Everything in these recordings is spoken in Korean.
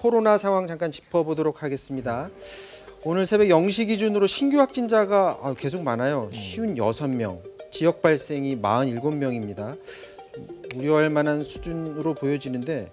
코로나 상황 잠깐 짚어보도록 하겠습니다. 오늘 새벽 0시 기준으로 신규 확진자가 계속 많아요. 56명, 지역 발생이 47명입니다. 우려할 만한 수준으로 보여지는데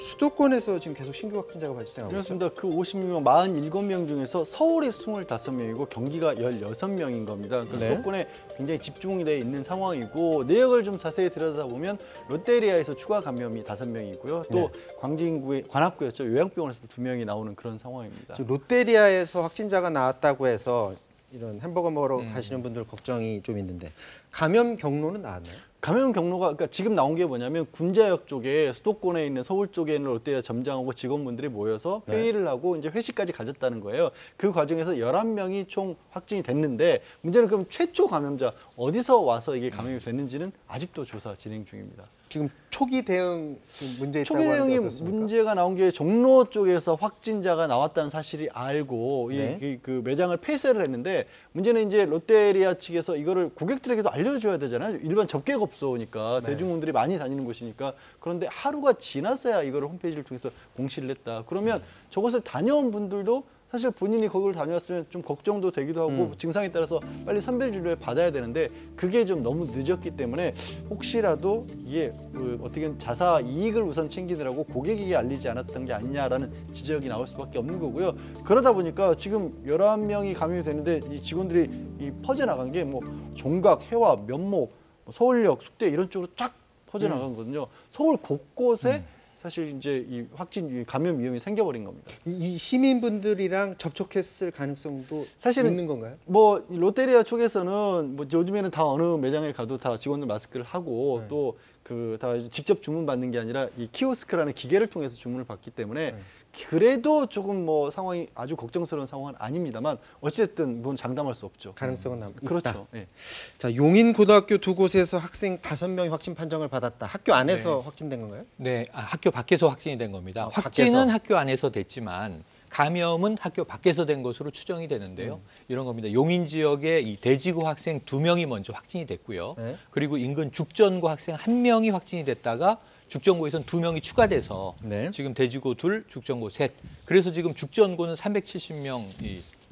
수도권에서 지금 계속 신규 확진자가 발생하고 있습니다. 그렇습니다. 그 56명, 47명 중에서 서울이 25명이고 경기가 16명인 겁니다. 그러니까 네. 수도권에 굉장히 집중이 돼 있는 상황이고 내역을 좀 자세히 들여다보면 롯데리아에서 추가 감염이 5명이고요. 또 네. 광진구의 관악구였죠. 요양병원에서도 2명이 나오는 그런 상황입니다. 지금 롯데리아에서 확진자가 나왔다고 해서 이런 햄버거 먹으러 가시는 분들 걱정이 좀 있는데 감염 경로는 나왔나요? 감염 경로가 그러니까 지금 나온 게 뭐냐면 군자역 쪽에 수도권에 있는 서울 쪽에 있는 롯데리아 점장하고 직원분들이 모여서 회의를 하고 이제 회식까지 가졌다는 거예요. 그 과정에서 11명이 총 확진이 됐는데 문제는 그럼 최초 감염자 어디서 와서 이게 감염이 됐는지는 아직도 조사 진행 중입니다. 지금 초기 대응 문제 있다고 초기 대응이 하는데 어떻습니까? 문제가 나온 게 종로 쪽에서 확진자가 나왔다는 사실이 알고 네. 그 매장을 폐쇄를 했는데 문제는 이제 롯데리아 측에서 이거를 고객들에게도 알려줘야 되잖아요. 일반 접객 업소니까 네. 대중분들이 많이 다니는 곳이니까 그런데 하루가 지났어야 이거를 홈페이지를 통해서 공시를 했다. 그러면 저것을 다녀온 분들도 사실 본인이 거기를 다녀왔으면 좀 걱정도 되기도 하고 증상에 따라서 빨리 선별 진료를 받아야 되는데 그게 좀 너무 늦었기 때문에 혹시라도 이게 어떻게 자사 이익을 우선 챙기느라고 고객에게 알리지 않았던 게 아니냐라는 지적이 나올 수밖에 없는 거고요. 그러다 보니까 지금 11명이 감염이 되는데 이 직원들이 퍼져나간 게 뭐 종각, 해와, 면목, 서울역, 숙대 이런 쪽으로 쫙 퍼져나간 거거든요. 서울 곳곳에 사실 이제 이 확진 감염 위험이 생겨버린 겁니다. 이 시민분들이랑 접촉했을 가능성도 사실은 있는 건가요? 뭐 롯데리아 쪽에서는 뭐 요즘에는 다 어느 매장에 가도 다 직원들 마스크를 하고 네. 또 그 다 직접 주문 받는 게 아니라 이 키오스크라는 기계를 통해서 주문을 받기 때문에 그래도 조금 뭐 상황이 아주 걱정스러운 상황은 아닙니다만 어쨌든 그건 장담할 수 없죠. 가능성은 있다. 그렇죠. 예. 자, 용인고등학교 두 곳에서 학생 5명이 확진 판정을 받았다. 학교 안에서 확진된 건가요? 네, 학교 밖에서 확진이 된 겁니다. 밖에서. 확진은 학교 안에서 됐지만 감염은 학교 밖에서 된 것으로 추정이 되는데요. 이런 겁니다. 용인 지역에 이 대지구 학생 2명이 먼저 확진이 됐고요. 네. 그리고 인근 죽전구 학생 1명이 확진이 됐다가 죽전구에선 2명이 추가돼서 네. 지금 대지고 2, 죽전구 3. 그래서 지금 죽전구는 370명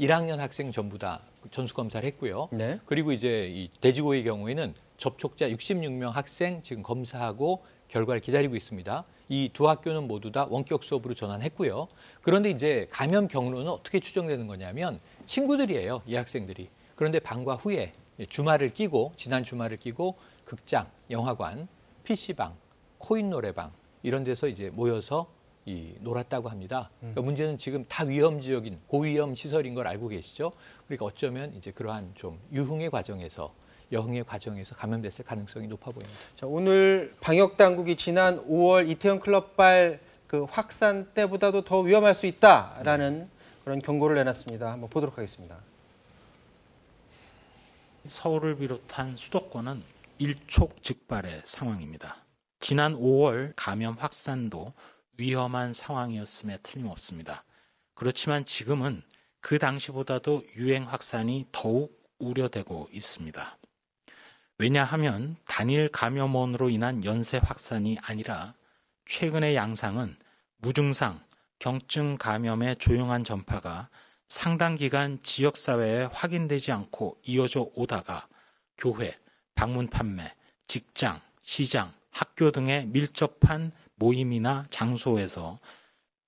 1학년 학생 전부 다 전수 검사를 했고요. 네. 그리고 이제 이 대지고의 경우에는 접촉자 66명 학생 지금 검사하고 결과를 기다리고 있습니다. 이 두 학교는 모두 다 원격 수업으로 전환했고요. 그런데 이제 감염 경로는 어떻게 추정되는 거냐면 친구들이에요, 이 학생들이. 그런데 방과 후에 주말을 끼고 지난 주말을 끼고 극장, 영화관, PC방, 코인 노래방 이런 데서 이제 모여서 놀았다고 합니다. 그러니까 문제는 지금 다 위험 지역인 고위험 시설인 걸 알고 계시죠. 그러니까 어쩌면 이제 그러한 좀 유흥의 과정에서 여흥의 과정에서 감염됐을 가능성이 높아 보입니다. 자, 오늘 방역 당국이 지난 5월 이태원 클럽발 그 확산 때보다도 더 위험할 수 있다라는 그런 경고를 내놨습니다. 한번 보도록 하겠습니다. 서울을 비롯한 수도권은 일촉즉발의 상황입니다. 지난 5월 감염 확산도 위험한 상황이었음에 틀림없습니다. 그렇지만 지금은 그 당시보다도 유행 확산이 더욱 우려되고 있습니다. 왜냐하면 단일 감염원으로 인한 연쇄 확산이 아니라 최근의 양상은 무증상, 경증 감염의 조용한 전파가 상당 기간 지역사회에 확인되지 않고 이어져 오다가 교회, 방문 판매, 직장, 시장, 학교 등의 밀접한 모임이나 장소에서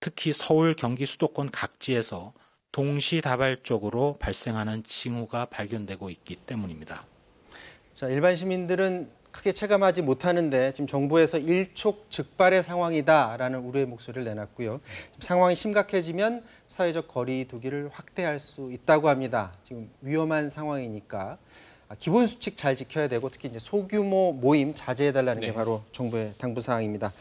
특히 서울, 경기, 수도권 각지에서 동시다발적으로 발생하는 징후가 발견되고 있기 때문입니다. 자, 일반 시민들은 크게 체감하지 못하는데 지금 정부에서 일촉즉발의 상황이다라는 우려의 목소리를 내놨고요. 상황이 심각해지면 사회적 거리 두기를 확대할 수 있다고 합니다. 지금 위험한 상황이니까 기본 수칙 잘 지켜야 되고 특히 이제 소규모 모임 자제해달라는 게 바로 정부의 당부 사항입니다.